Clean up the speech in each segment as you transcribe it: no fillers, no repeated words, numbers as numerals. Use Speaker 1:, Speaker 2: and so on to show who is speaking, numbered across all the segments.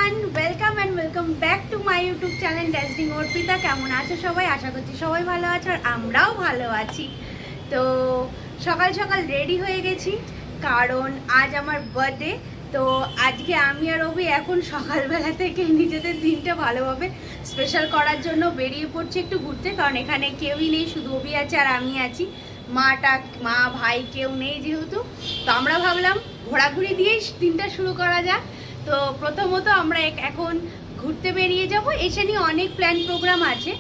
Speaker 1: Everyone, welcome back to my YouTube channel dazzling Arpita. কেমন আছো সবাই? আশা করছি সবাই ভালো আছো আর আমরাও ভালো আছি। তো সকাল সকাল রেডি হয়ে গেছি কারণ আজ আমার বার্থডে। তো আজকে আমি আর অভি এখন সকালবেলা থেকে নিজেদের দিনটা ভালোভাবে স্পেশাল করার জন্য বেরিয়ে পড়ছি একটু ঘুরতে, কারণ এখানে কেউই নেই, শুধু অভি আছে আর আমি আছি। মা ভাই কেউ নেই যেহেতু, তো আমরা ভাবলাম ঘোরাঘুরি দিয়েই দিনটা শুরু করা যাক। তো প্রথমত আমরা এখন ঘুরতে বেরিয়ে যাব, এসে নিয়ে অনেক প্ল্যান প্রোগ্রাম আছে।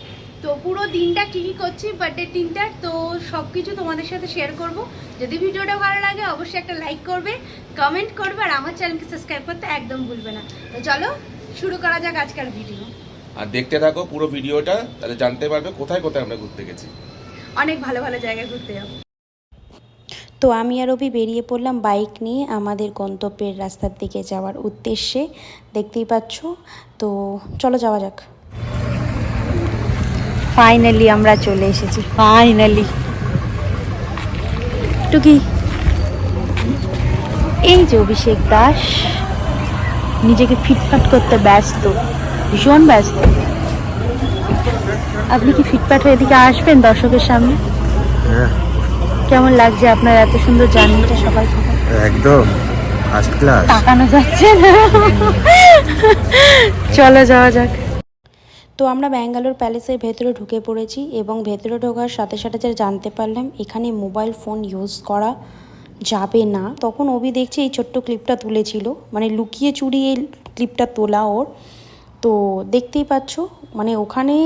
Speaker 1: তো পুরো দিনটা কী কী করছি বার্থডে দিনটা, তো সব কিছু তোমাদের সাথে শেয়ার করব। যদি ভিডিওটা ভালো লাগে অবশ্যই একটা লাইক করবে, কমেন্ট করবে আর আমার চ্যানেলকে সাবস্ক্রাইব করতে একদম ভুলবে না। তো চলো শুরু করা যাক আজকের ভিডিও।
Speaker 2: আর দেখতে থাকো পুরো ভিডিওটা, তাহলে জানতে পারবে কোথায় কোথায় আমরা ঘুরতে গেছি।
Speaker 1: অনেক ভালো ভালো জায়গায় ঘুরতে যাবো।
Speaker 3: তো আমি আর অভি বেরিয়ে পড়লাম বাইক নিয়ে আমাদের গন্তব্যের রাস্তার দিকে যাওয়ার উদ্দেশ্যে। দেখতেই পাচ্ছ, তো চলো যাওয়া যাক। ফাইনালি আমরা চলে এসেছি, ফাইনালি। টুকি, এই যে অভিষেক দাস নিজেকে ফিটফাট করতে ব্যস্ত, ভীষণ ব্যস্ত। আপনি কি ফিটফাট হয়ে এদিকে আসবেন দর্শকের সামনে?
Speaker 4: হ্যাঁ,
Speaker 3: কেমন লাগছে আপনার এত সুন্দর জার্নিটা সকাল সকাল?
Speaker 4: একদম ফার্স্ট ক্লাস।
Speaker 3: তাকানো যাচ্ছে না। চলো যাওয়া যাক। তো আমরা ব্যাঙ্গালোর প্যালেসের ভেতরে ঢুকে পড়েছি এবং ভেতরে ঢোকার সাথে সাথে যা জানতে পারলাম এখানে মোবাইল ফোন ইউজ করা যাবে না। তখন অভি দেখছি এই ছোট্ট ক্লিপটা তুলেছিল, মানে লুকিয়ে চুরি এই ক্লিপটা তোলা ওর। তো দেখতেই পাচ্ছ, মানে ওখানে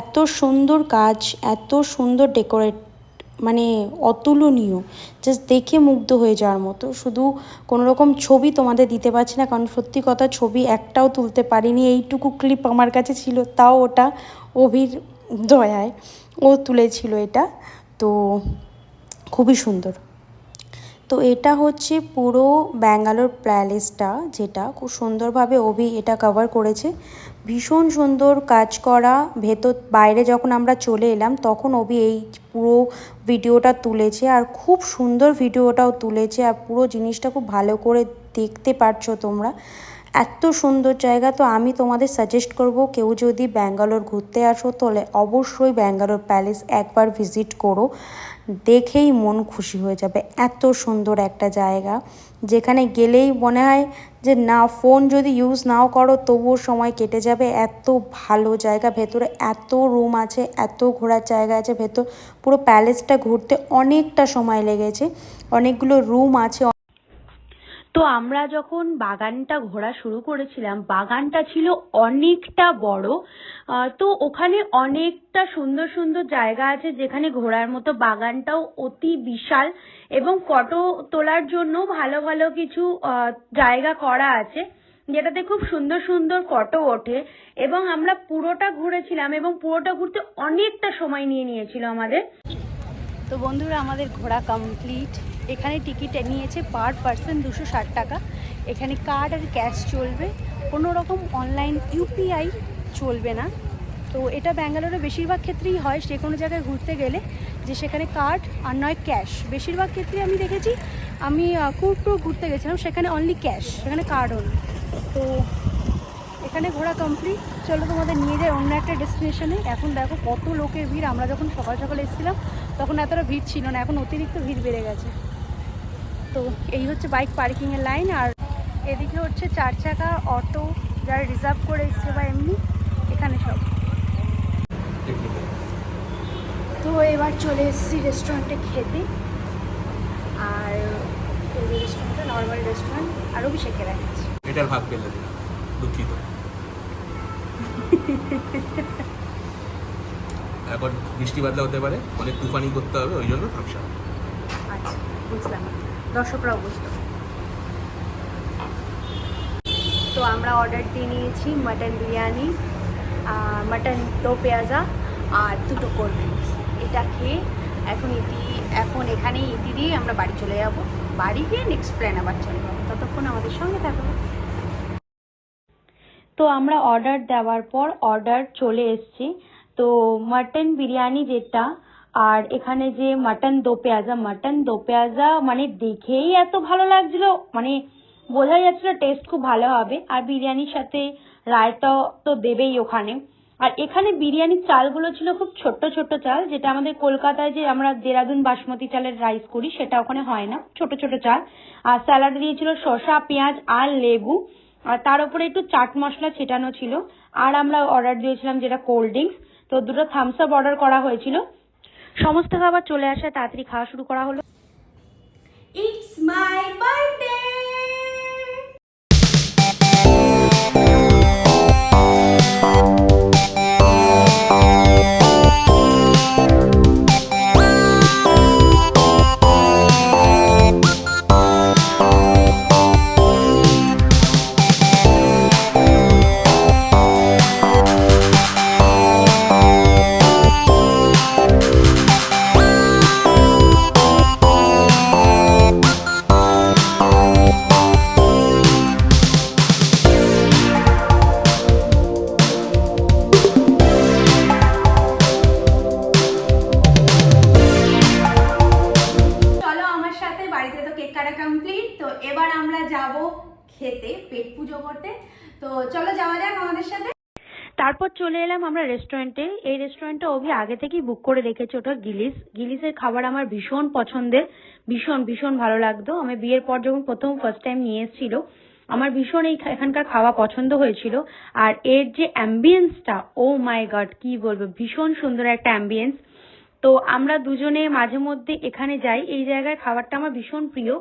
Speaker 3: এত সুন্দর কাজ, এত সুন্দর ডেকোরেট, মানে অতুলনীয়, জাস্ট দেখে মুগ্ধ হয়ে যাওয়ার মতো। শুধু কোনো রকম ছবি তোমাদের দিতে পারছি না, কারণ সত্যি কথা ছবি একটাও তুলতে পারিনি। এইটুকু ক্লিপ আমার কাছে ছিল, তাও ওটা অভির দয়ায় ও তুলেছিল এটা। তো খুবই সুন্দর। তো এটা হচ্ছে পুরো ব্যাঙ্গালোর প্যালেসটা, যেটা খুব সুন্দরভাবে অভি এটা কভার করেছে। ভীষণ সুন্দর কাজ করা। ভেতর বাইরে যখন আমরা চলে এলাম তখন অভি এই পুরো ভিডিওটা তুলেছে, আর খুব সুন্দর ভিডিওটাও তুলেছে, আর পুরো জিনিসটা খুব ভালো করে দেখতে পারছো তোমরা। এত সুন্দর জায়গা। তো আমি তোমাদের সাজেস্ট করব, কেউ যদি ব্যাঙ্গালোর ঘুরতে আসো তাহলে অবশ্যই ব্যাঙ্গালোর প্যালেস একবার ভিজিট করো, দেখেই মন খুশি হয়ে যাবে। এত সুন্দর একটা জায়গা, যেখানে গেলেই মনে হয় যে না, ফোন যদি ইউজ নাও করো তবুও সময় কেটে যাবে। এত ভালো জায়গা, ভেতরে এত রুম আছে, এত ঘোরার জায়গা আছে। ভেতর পুরো প্যালেসটা ঘুরতে অনেকটা সময় লেগেছে, অনেকগুলো রুম আছে।
Speaker 1: তো আমরা যখন বাগানটা ঘোরা শুরু করেছিলাম, বাগানটা ছিল অনেকটা বড়। তো ওখানে অনেকটা সুন্দর সুন্দর জায়গা আছে যেখানে ঘোরার মতো। বাগানটাও অতি বিশাল এবং ফটো তোলার জন্য ভালো ভালো কিছু জায়গা করা আছে, যেটাতে খুব সুন্দর সুন্দর ফটো ওঠে। এবং আমরা পুরোটা ঘুরেছিলাম এবং পুরোটা ঘুরতে অনেকটা সময় নিয়েছিল আমাদের। তো বন্ধুরা, আমাদের ঘোরা কমপ্লিট। এখানে টিকিট নিয়েছে পার পার্সন 260 টাকা। এখানে কার্ড আর ক্যাশ চলবে, কোনো রকম অনলাইন ইউপিআই চলবে না। তো এটা ব্যাঙ্গালোরে বেশিরভাগ ক্ষেত্রেই হয়, যে কোনো জায়গায় ঘুরতে গেলে, যে সেখানে কার্ড আর নয় ক্যাশ। বেশিরভাগ ক্ষেত্রে আমি দেখেছি, আমি কুর্পুর ঘুরতে গেছিলাম, সেখানে অনলি ক্যাশ, সেখানে কার্ডও না। তো এখানে ঘোরা কমপ্লিট। চলো তোমাদের নিয়ে যায় অন্য একটা ডেস্টিনেশনে। এখন দেখো কত লোকের ভিড়। আমরা যখন সকাল সকাল এসেছিলাম তখন এতটা ভিড় ছিল না, এখন অতিরিক্ত ভিড় বেড়ে গেছে। তো এই হচ্ছে বাইক পার্কিংয়ের লাইন, আর এদিকে হচ্ছে 4 চাকা অটো, যারা রিজার্ভ করে এসছে বা এমনি, এখানে সব। তো এবার চলে এসেছি রেস্টুরেন্টে খেতে, আর এই রেস্টুরেন্টটা নর্মাল রেস্টুরেন্ট, আর অভিষেকের আছে।
Speaker 2: এটার ভাগ পেলে দিলাম, দুঃখিত। এখন বৃষ্টি বাদলা হতে পারে, অনেক তুফানি করতে হবে, ওই জন্য থামসা।
Speaker 1: আচ্ছা, বুঝলাম, দর্শকরাও বুঝলো। তো আমরা অর্ডার দিয়ে নিয়েছি মাটন বিরিয়ানি, মাটন দো পেঁয়াজা আর 2টো কোল্ড ড্রিঙ্কস। এটা খেয়ে এখন এখানেই ইতি দিয়ে আমরা বাড়ি চলে যাব। বাড়ি গিয়ে নেক্সট প্ল্যান আবার চলে যাবো, ততক্ষণ আমাদের সঙ্গে থাকবো। তো আমরা অর্ডার দেওয়ার পর অর্ডার চলে এসেছি। তো মাটন বিরিয়ানি যেটা, আর এখানে যে মাটন দো পেঁয়াজা মানে দেখেই এত ভালো লাগছিল, মানে বোঝাই যাচ্ছিল টেস্ট খুব ভালো হবে। আর বিরিয়ানির সাথে রায়তা তো দেবেই ওখানে। আর এখানে বিরিয়ানির চালগুলো ছিল খুব ছোট্ট ছোট্ট চাল, যেটা আমাদের কলকাতায় যে আমরা দেরাদুন বাসমতি চালের রাইস করি সেটা ওখানে হয় না, ছোট ছোট চাল। আর স্যালাড দিয়েছিল শসা, পেঁয়াজ আর লেবু, আর তার উপরে একটু চাট মশলা ছেটানো ছিল। আর আমরা অর্ডার দিয়েছিলাম যেটা কোল্ড ড্রিঙ্কস, তো দুটো থামস আপ অর্ডার করা হয়েছিল। সমস্ত খাবার চলে আসায় তাড়াতাড়ি খাওয়া শুরু করা হলো।
Speaker 5: It's my birthday! চলো আমার সাথে, বাড়িতে তো কেক কাটা কমপ্লিট, তো এবার আমরা যাব খেতে, পেট পুজো করতে। তো চলো যাওয়া যাক আমাদের সাথে।
Speaker 1: তারপর চলে এলাম আমরা রেস্টুরেন্টে। এই রেস্টুরেন্টটা অভি আগে থেকেই বুক করে রেখেছে, ওটা গিলিসের খাবার আমার ভীষণ পছন্দের, ভীষণ ভীষণ ভালো লাগতো। আমি বিয়ের পর যখন ফার্স্ট টাইম নিয়ে এসেছিল, আমার ভীষণ এখানকার খাওয়া পছন্দ হয়েছিল। আর এর যে অ্যাম্বিয়েন্সটা, ও মাই গড কি বলবো, ভীষণ সুন্দর একটা অ্যাম্বিয়েন্স। তো আমরা দুজনে মাঝে মধ্যে এখানে যাই, এই জায়গায় খাবারটা আমার ভীষণ প্রিয়।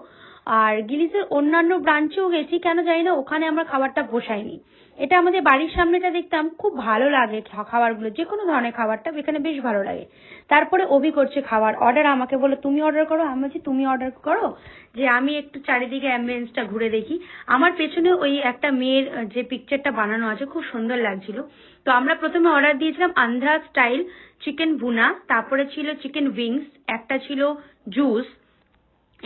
Speaker 1: আর গিলিসের অন্যান্য ব্রাঞ্চেও গেছি, কেন জানি না ওখানে আমার খাবারটা পোষায়নি। এটা আমাদের বাড়ির সামনেটা দেখতাম, খুব ভালো লাগে খাবারগুলো, যে কোনো ধরনের খাবারটা এখানে বেশ ভালো লাগে। তারপরে অভি করছে খাবার অর্ডার, আমাকে বলে তুমি অর্ডার করো। আমি বলছি তুমি অর্ডার করো, যে আমি একটু চারিদিকে অ্যাম্বিয়েন্সটা ঘুরে দেখি। আমার পেছনে ওই একটা মেয়ের যে পিকচারটা বানানো আছে খুব সুন্দর লাগছিল। তো আমরা প্রথমে অর্ডার দিয়েছিলাম আন্ধ্রা স্টাইল চিকেন ভুনা, তারপরে ছিল চিকেন উইংস, একটা ছিল জুস।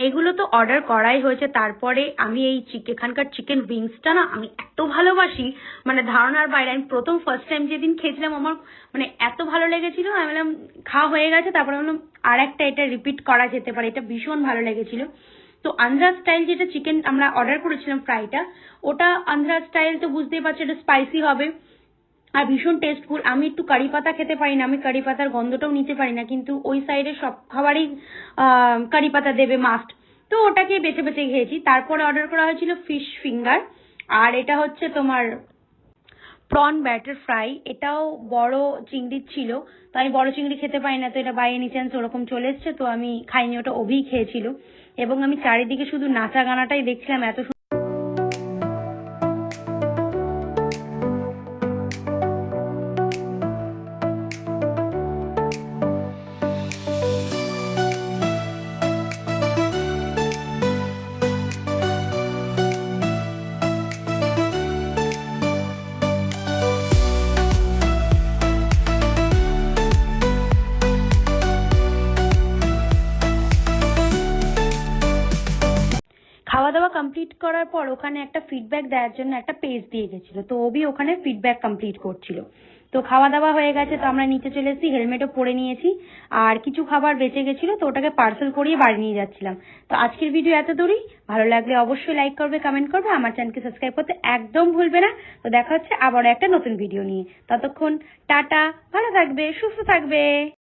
Speaker 1: এগুলো তো অর্ডার করাই হয়েছে। তারপরে আমি এই এখানকার চিকেন উইংসটা না আমি এত ভালোবাসি, মানে ধারণার বাইরে। আমি ফার্স্ট টাইম যেদিন খেয়েছিলাম আমার মানে এত ভালো লেগেছিল, আমি বললাম খাওয়া হয়ে গেছে, তারপরে বললাম আর একটা এটা রিপিট করা যেতে পারে, এটা ভীষণ ভালো লেগেছিল। তো আন্ধ্রা স্টাইল যেটা চিকেন আমরা অর্ডার করেছিলাম ফ্রাইটা, ওটা আন্ধ্রা স্টাইল তো বুঝতেই পারছো এটা স্পাইসি হবে আর ভীষণ টেস্টফুল। আমি একটু কারি পাতা খেতে পারি না, আমি কারি পাতার গন্ধটাও নিতে পারি না, কিন্তু ওই সাইডে সব খাবারই কারি পাতা দেবে মাস্ট, তো ওটাকে বেছে বেছে খেয়েছি। তারপরে অর্ডার করা হয়েছিল ফিশ ফিঙ্গার, আর এটা হচ্ছে তোমার প্রন ব্যাটার ফ্রাই, এটাও বড় চিংড়ির ছিল। তো আমি বড় চিংড়ি খেতে পারি না, তো এটা বাই এনি চান্স ওরকম চলে এসছে, তো আমি খাইনি, ওটা অভি খেয়েছিল। এবং আমি চারিদিকে শুধু নাচা গানাটাই দেখছিলাম, এত খাওয়া দাওয়া কমপ্লিট করার পর ওখানে একটা ফিডব্যাক দেওয়ার জন্য একটা পেজ দিয়ে গেছিল, তো অভি ওখানে ফিডব্যাক কমপ্লিট করছিল। তো খাওয়া দাওয়া হয়ে গেছে, তো আমরা নিচে চলে এসেছি, হেলমেটও পরে নিয়েছি। আর কিছু খাবার বেঁচে গেছিল, তো ওটাকে পার্সেল করিয়ে বাড়ি নিয়ে যাচ্ছিলাম। তো আজকের ভিডিও এত দূরই, ভালো লাগলে অবশ্যই লাইক করবে, কমেন্ট করবে, আমার চ্যানেলকে সাবস্ক্রাইব করতে একদম ভুলবে না। তো দেখা হচ্ছে আবার একটা নতুন ভিডিও নিয়ে, ততক্ষণ টাটা, ভালো থাকবে, সুস্থ থাকবে।